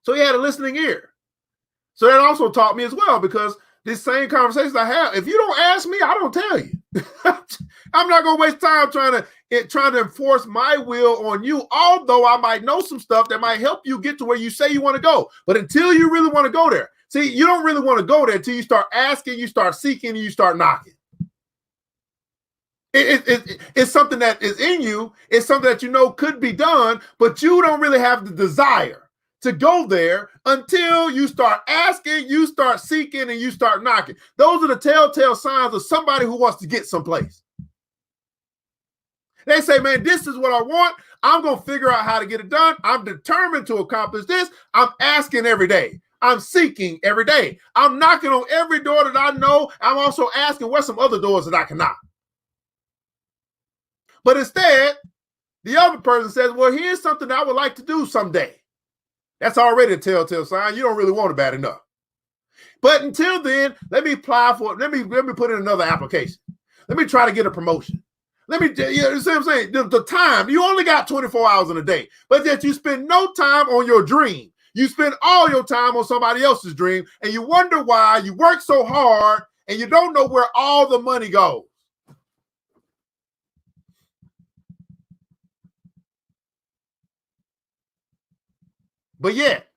So he had a listening ear. So that also taught me as well, because this same conversations I have, if you don't ask me, I don't tell you. I'm not gonna waste time trying to enforce my will on you, although I might know some stuff that might help you get to where you say you want to go. But until you really want to go there, see, you don't really want to go there until you start asking, you start seeking, and you start knocking. It's something that is in you. It's something that you know could be done, but you don't really have the desire to go there until you start asking, you start seeking, and you start knocking. Those are the telltale signs of somebody who wants to get someplace. They say, man, this is what I want. I'm going to figure out how to get it done. I'm determined to accomplish this. I'm asking every day. I'm seeking every day. I'm knocking on every door that I know. I'm also asking where's some other doors that I can knock. But instead, the other person says, well, here's something I would like to do someday. That's already a telltale sign. You don't really want it bad enough. But until then, let me apply for it. Let me put in another application. Let me try to get a promotion. You know what I'm saying? The time, you only got 24 hours in a day, but yet you spend no time on your dream. You spend all your time on somebody else's dream, and you wonder why you work so hard and you don't know where all the money goes. But yet,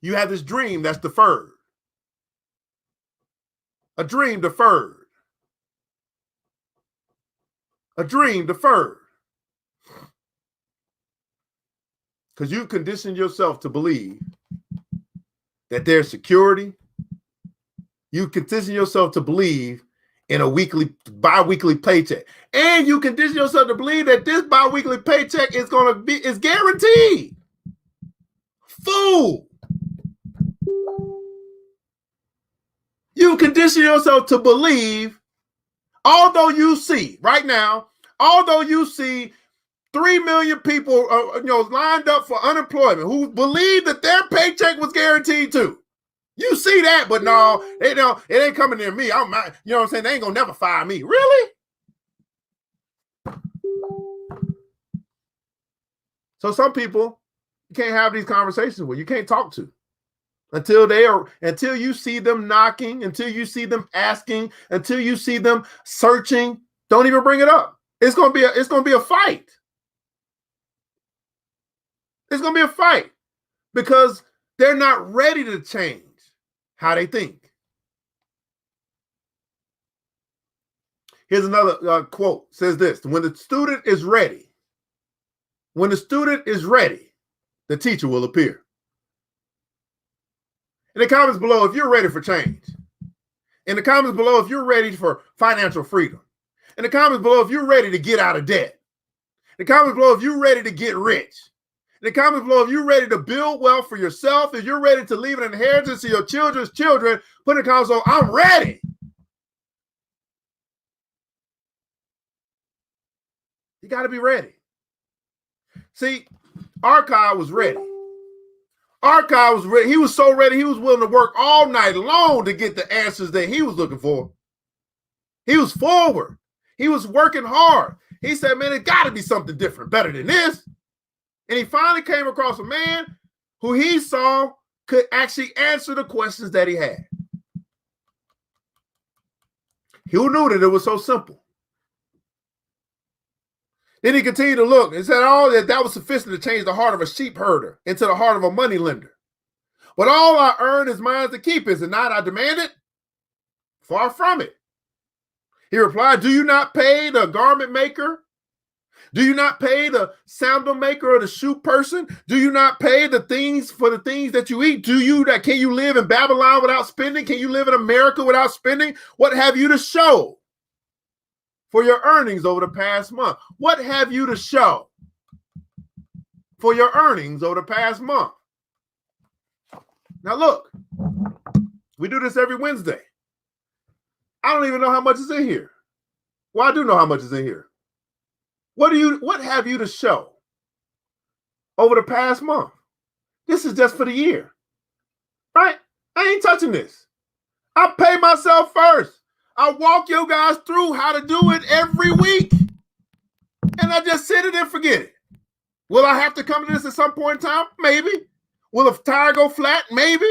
you have this dream that's deferred. A dream deferred. A dream deferred. Because you conditioned yourself to believe that there's security. You condition yourself to believe in a bi-weekly paycheck. And you condition yourself to believe that this bi-weekly paycheck is guaranteed. Fool. You condition yourself to believe, although you see 3 million people lined up for unemployment who believe that their paycheck was guaranteed too. You see that, but no, it ain't coming near me. I'm not, you know what I'm saying? They ain't gonna never fire me. Really? So some people you can't have these conversations with, you can't talk to until you see them knocking, until you see them asking, until you see them searching. Don't even bring it up. It's gonna be a fight. It's gonna be a fight because they're not ready to change how they think. Here's another quote. Says this: when the student is ready, the teacher will appear. In the comments below, if you're ready for change. In the comments below, if you're ready for financial freedom. In the comments below, if you're ready to get out of debt. In the comments below, if you're ready to get rich. In the comments below, if you're ready to build wealth for yourself, if you're ready to leave an inheritance to your children's children, put in the comments below, I'm ready. You got to be ready. See, Archive was ready. Archive was ready. He was so ready, he was willing to work all night long to get the answers that he was looking for. He was forward. He was working hard. He said, man, it got to be something different, better than this. And he finally came across a man who he saw could actually answer the questions that he had. Who knew that it was so simple? Then he continued to look and said, that was sufficient to change the heart of a sheep herder into the heart of a money lender. But all I earn is mine to keep, is it not? I demand it? Far from it. He replied, do you not pay the garment maker? Do you not pay the sandal maker or the shoe person? Do you not pay the things for the things that you eat? Can you live in Babylon without spending? Can you live in America without spending? What have you to show for your earnings over the past month? What have you to show for your earnings over the past month? Now look, we do this every Wednesday. I don't even know how much is in here. Well, I do know how much is in here. What have you to show over the past month? This is just for the year, right? I ain't touching this. I pay myself first. I walk you guys through how to do it every week. And I just sit it and forget it. Will I have to come to this at some point in time? Maybe. Will a tire go flat? Maybe.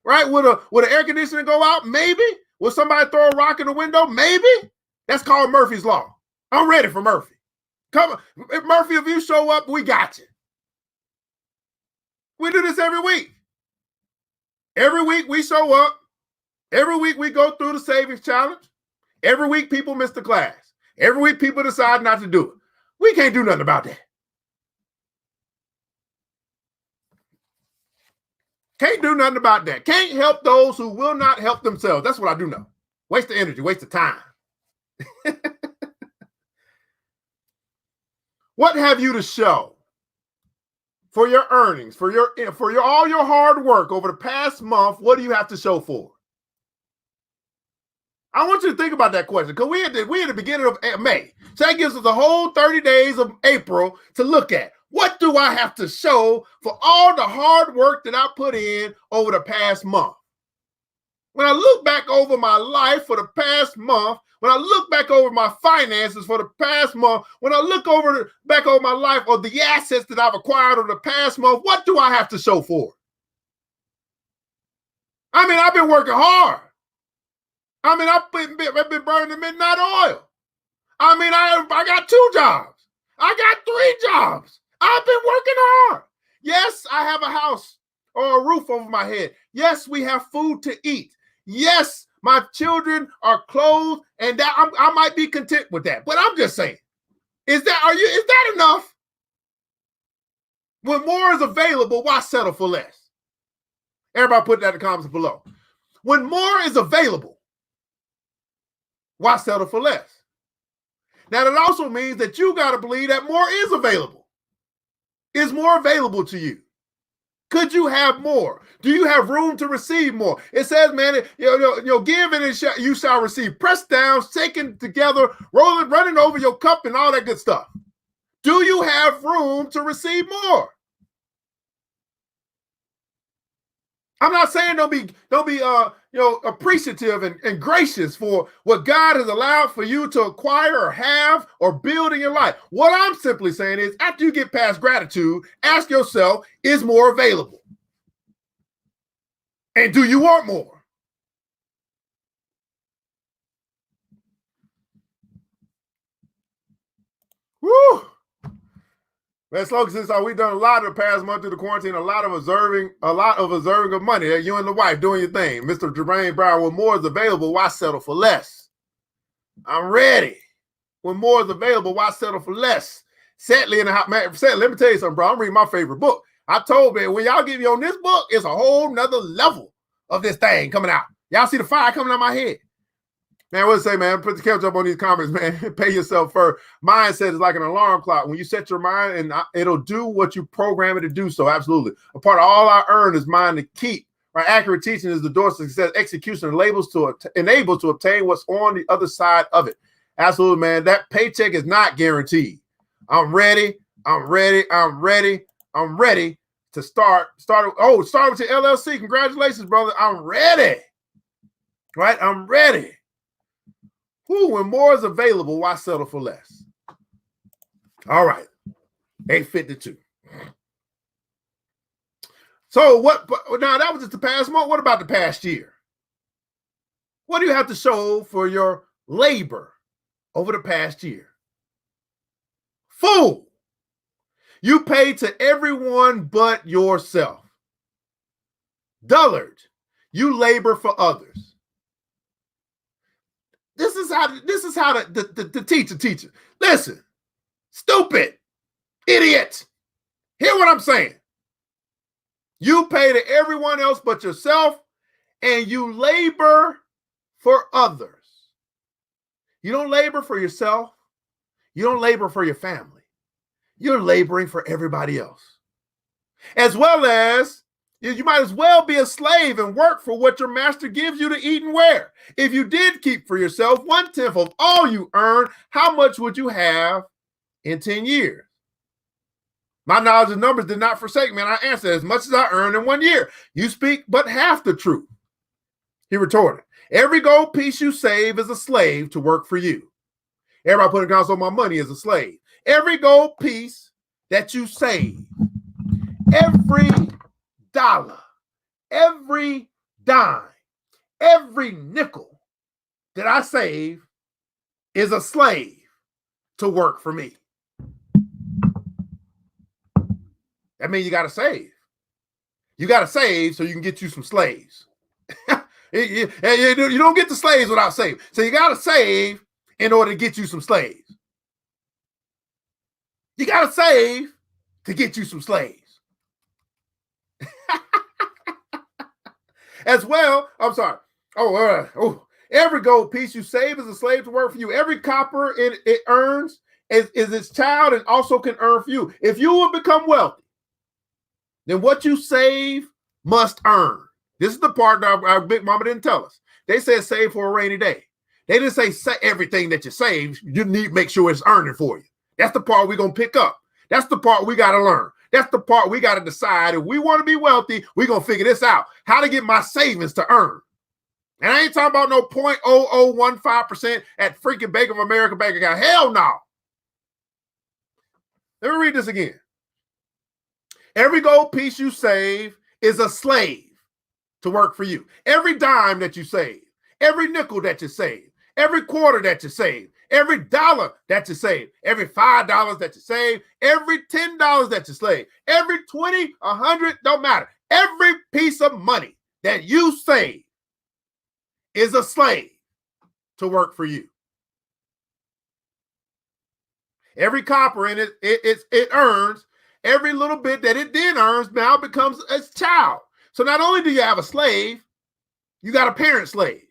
Right? Will the air conditioning go out? Maybe. Will somebody throw a rock in the window? Maybe. That's called Murphy's Law. I'm ready for Murphy. Come on. Murphy, if you show up, we got you. We do this every week. Every week we show up. Every week we go through the savings challenge. Every week people miss the class. Every week people decide not to do it. We can't do nothing about that. Can't do nothing about that. Can't help those who will not help themselves. That's what I do know. Waste the energy, waste the time. What have you to show for your earnings, for all your hard work over the past month? What do you have to show for? I want you to think about that question, because we're at the beginning of May. So that gives us a whole 30 days of April to look at. What do I have to show for all the hard work that I put in over the past month? When I look back over my life for the past month, when I look back over my finances for the past month, when I look back over my life or the assets that I've acquired over the past month, what do I have to show for? I mean, I've been working hard. I mean, I've been burning the midnight oil. I mean, I got 2 jobs. I got 3 jobs. I've been working hard. Yes, I have a house or a roof over my head. Yes, we have food to eat. Yes, my children are clothed, and that I might be content with that. But I'm just saying, is that enough? When more is available, why settle for less? Everybody put that in the comments below. When more is available, Why settle for less? Now, that also means that you got to believe that more is available. Is more available to you? Could you have more? Do you have room to receive more? It says, man, give and you shall receive. Pressed down, shaken together, running over your cup and all that good stuff. Do you have room to receive more? I'm not saying don't be appreciative and gracious for what God has allowed for you to acquire or have or build in your life. What I'm simply saying is, after you get past gratitude, ask yourself, is more available? And do you want more? Woo! Man, Slogan says, we've done a lot of the past month through the quarantine, a lot of observing of money. You and the wife doing your thing. Mr. Jermaine Brown, when more is available, why settle for less? I'm ready. When more is available, why settle for less? Sadly, let me tell you something, bro. I'm reading my favorite book. I told man, when y'all get me on this book, it's a whole nother level of this thing coming out. Y'all see the fire coming out my head. Man, what to say, man? Put the catch up on these comments, man. Pay yourself first. Mindset is like an alarm clock. When you set your mind, and it'll do what you program it to do. So, absolutely. A part of all I earn is mine to keep. Right? Accurate teaching is the door to success. Execution enables to obtain what's on the other side of it. Absolutely, man. That paycheck is not guaranteed. I'm ready. I'm ready. I'm ready. I'm ready to start with your LLC. Congratulations, brother. I'm ready. Right? I'm ready. When more is available, why settle for less? All right. 8:52. So what? Now that was just the past month. What about the past year? What do you have to show for your labor over the past year? Fool. You pay to everyone but yourself. Dullard. You labor for others. This is how the teacher teaches. Listen, stupid, idiot. Hear what I'm saying. You pay to everyone else but yourself, and you labor for others. You don't labor for yourself. You don't labor for your family. You're laboring for everybody else. As well as, you might as well be a slave and work for what your master gives you to eat and wear. If you did keep for yourself 1/10 of all you earn, how much would you have in 10 years? My knowledge of numbers did not forsake me, and I answered, as much as I earned in 1 year. You speak but half the truth. He retorted, every gold piece you save is a slave to work for you. Everybody putting accounts on my money is a slave. Every gold piece that you save, every dollar, every dime, every nickel that I save is a slave to work for me. That means you got to save. You got to save so you can get you some slaves. You don't get the slaves without saving. So you got to save in order to get you some slaves. You got to save to get you some slaves. As well, I'm sorry. Every gold piece you save is a slave to work for you. Every copper it earns is its child and also can earn for you. If you will become wealthy, then what you save must earn. This is the part that our big mama didn't tell us. They said save for a rainy day. They didn't say everything that you save, you need to make sure it's earning for you. That's the part we're going to pick up. That's the part we got to learn. That's the part we got to decide. If we want to be wealthy, we're going to figure this out. How to get my savings to earn. And I ain't talking about no 0.0015% at freaking Bank of America bank account. Hell no. Let me read this again. Every gold piece you save is a slave to work for you. Every dime that you save, every nickel that you save, every quarter that you save, every dollar that you save, every $5 that you save, every $10 that you save, every 20, 100, don't matter. Every piece of money that you save is a slave to work for you. Every copper in it earns, every little bit that it then earns now becomes its child. So not only do you have a slave, you got a parent slave.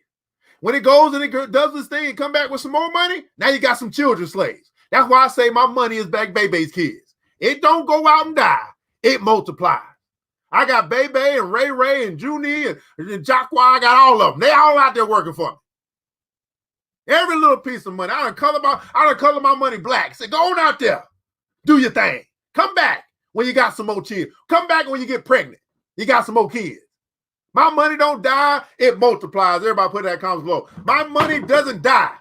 When it goes and it does this thing and come back with some more money, now you got some children slaves. That's why I say my money is back Bebe's kids. It don't go out and die. It multiplies. I got Bebe and Ray Ray and Junie and Jacqua. I got all of them. They all out there working for me. Every little piece of money. I done color my money black. Say, go on out there. Do your thing. Come back when you got some more kids. Come back when you get pregnant. You got some more kids. My money don't die. It multiplies. Everybody put that comments below. My money doesn't die.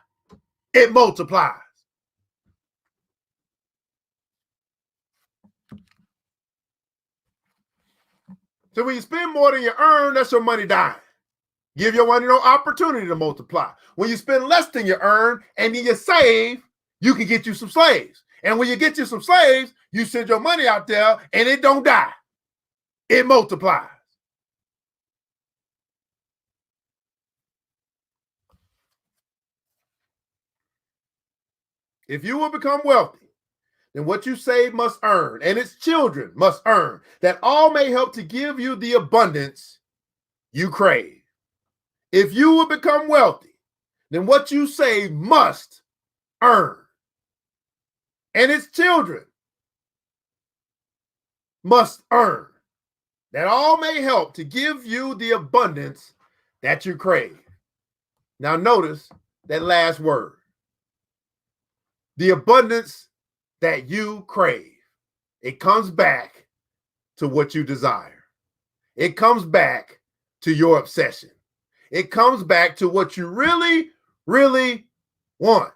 It multiplies. So when you spend more than you earn, that's your money dying. Give your money no opportunity to multiply. When you spend less than you earn and then you save, you can get you some slaves. And when you get you some slaves, you send your money out there and it don't die. It multiplies. If you will become wealthy, then what you save must earn, and its children must earn, that all may help to give you the abundance you crave. If you will become wealthy, then what you save must earn, and its children must earn, that all may help to give you the abundance that you crave. Now notice that last word. The abundance that you crave. It comes back to what you desire. It comes back to your obsession. It comes back to what you really, really want.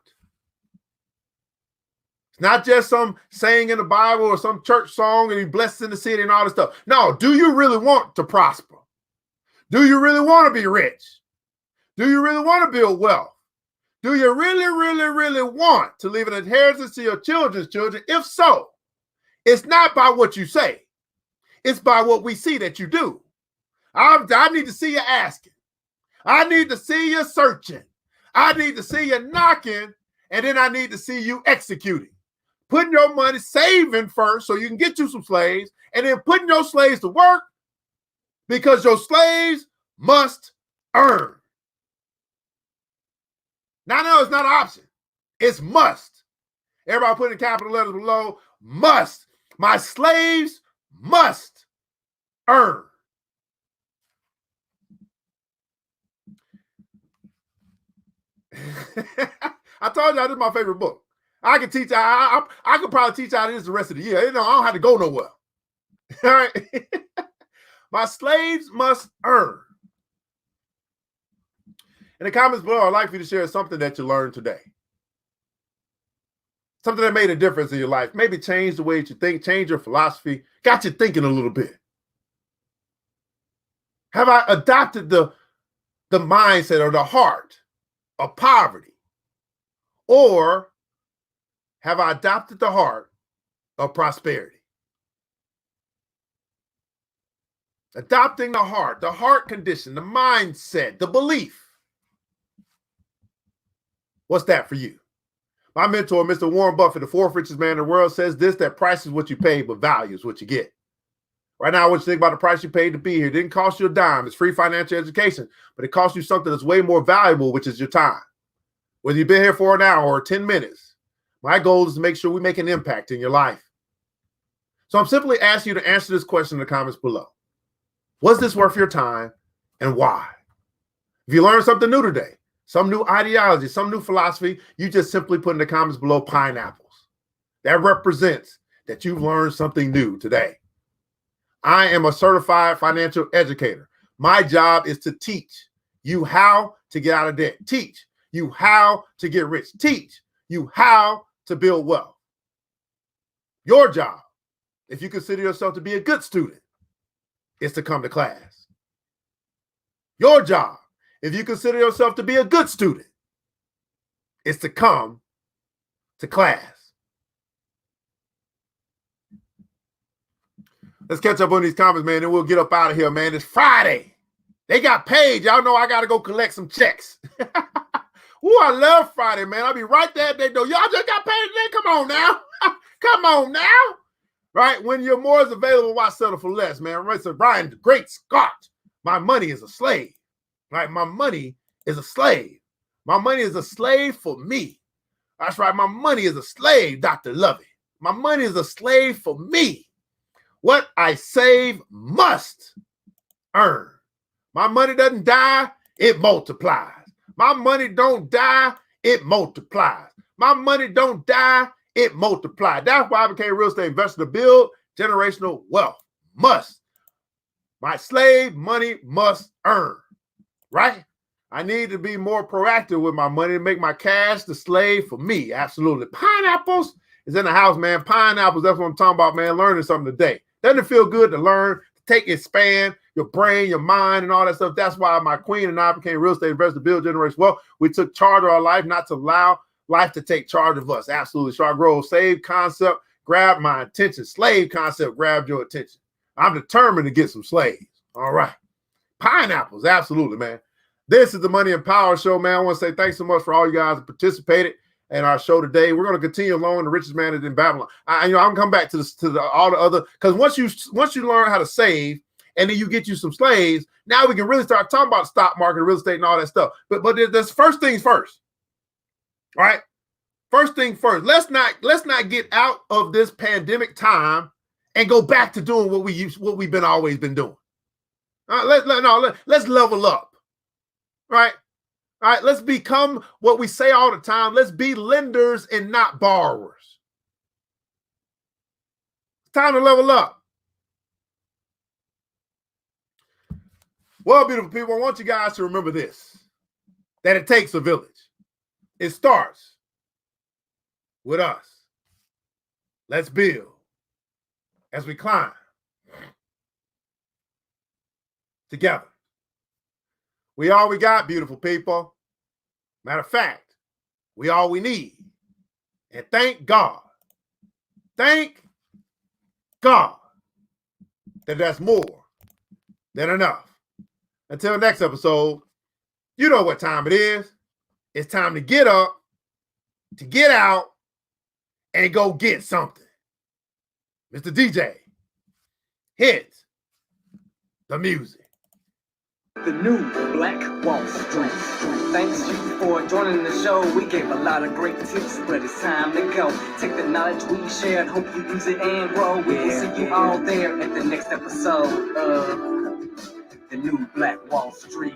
It's not just some saying in the Bible or some church song and he blessed in the city and all this stuff. No, do you really want to prosper? Do you really want to be rich? Do you really want to build wealth? Do you really, really, really want to leave an inheritance to your children's children? If so, it's not by what you say. It's by what we see that you do. I need to see you asking. I need to see you searching. I need to see you knocking. And then I need to see you executing. Putting your money, saving first so you can get you some slaves. And then putting your slaves to work because your slaves must earn. Now, no, it's not an option. It's must. Everybody put in capital letters below. Must. My slaves must earn. I told y'all this is my favorite book. I could teach. I could probably teach out of this the rest of the year. You know, I don't have to go nowhere. All right. My slaves must earn. In the comments below, I'd like for you to share something that you learned today. Something that made a difference in your life. Maybe change the way that you think, change your philosophy, got you thinking a little bit. Have I adopted the mindset or the heart of poverty? Or have I adopted the heart of prosperity? Adopting the heart condition, the mindset, the belief. What's that for you? My mentor, Mr. Warren Buffett, the fourth richest man in the world, says this, that price is what you pay, but value is what you get. Right now, I want you to think about the price you paid to be here. It didn't cost you a dime. It's free financial education, but it costs you something that's way more valuable, which is your time. Whether you've been here for an hour or 10 minutes, my goal is to make sure we make an impact in your life. So I'm simply asking you to answer this question in the comments below. Was this worth your time and why? If you learned something new today, some new ideology, some new philosophy, you just simply put in the comments below pineapples. That represents that you've learned something new today. I am a certified financial educator. My job is to teach you how to get out of debt. Teach you how to get rich. Teach you how to build wealth. Your job, if you consider yourself to be a good student, is to come to class. Your job, if you consider yourself to be a good student, is to come to class. Let's catch up on these comments, man, and we'll get up out of here, man. It's Friday. They got paid. Y'all know I got to go collect some checks. Ooh, I love Friday, man. I'll be right there at that door. Y'all just got paid today? Come on now. Come on now. Right? When your more is available, why settle for less, man? Right? So Brian, the great Scott, my money is a slave. Right? My money is a slave. My money is a slave for me. That's right. My money is a slave, Dr. Lovey. My money is a slave for me. What I save must earn. My money doesn't die, it multiplies. My money don't die, it multiplies. My money don't die, it multiplies. That's why I became a real estate investor, to build generational wealth. Must. My slave money must earn, right? I need to be more proactive with my money to make my cash the slave for me. Absolutely. Pineapples is in the house, man. Pineapples, that's what I'm talking about, man. Learning something today. Doesn't it feel good to learn, to take, expand your brain, your mind, and all that stuff? That's why my queen and I became real estate investors to build generational wealth. We took charge of our life, not to allow life to take charge of us. Absolutely. Shark Grove, slave concept grabbed my attention. Slave concept grabbed your attention. I'm determined to get some slaves. All right. Pineapples, absolutely, man. This is the Money and Power Show, man. I want to say thanks so much for all you guys that participated in our show today. We're going to continue along. The richest man is in Babylon. I'm going to come back to all the other, because once you learn how to save, and then you get you some slaves, now we can really start talking about the stock market, real estate, and all that stuff. But there's first things first. All right. First thing first. Let's not get out of this pandemic time and go back to doing what we've always been doing. Let's level up. Right? All right, let's become what we say all the time. Let's be lenders and not borrowers. It's time to level up. Well, beautiful people, I want you guys to remember this, that it takes a village. It starts with us. Let's build as we climb together. We all we got, beautiful people. Matter of fact, we all we need. And thank God that that's more than enough. Until next episode, you know what time it is. It's time to get up, to get out, and go get something. Mr. DJ, hit the music. The new Black Wall Street. Thanks you for joining the show. We gave a lot of great tips, but it's time to go. Take the knowledge we shared, hope you use it and grow. We will see you all there at the next episode of the new Black Wall Street.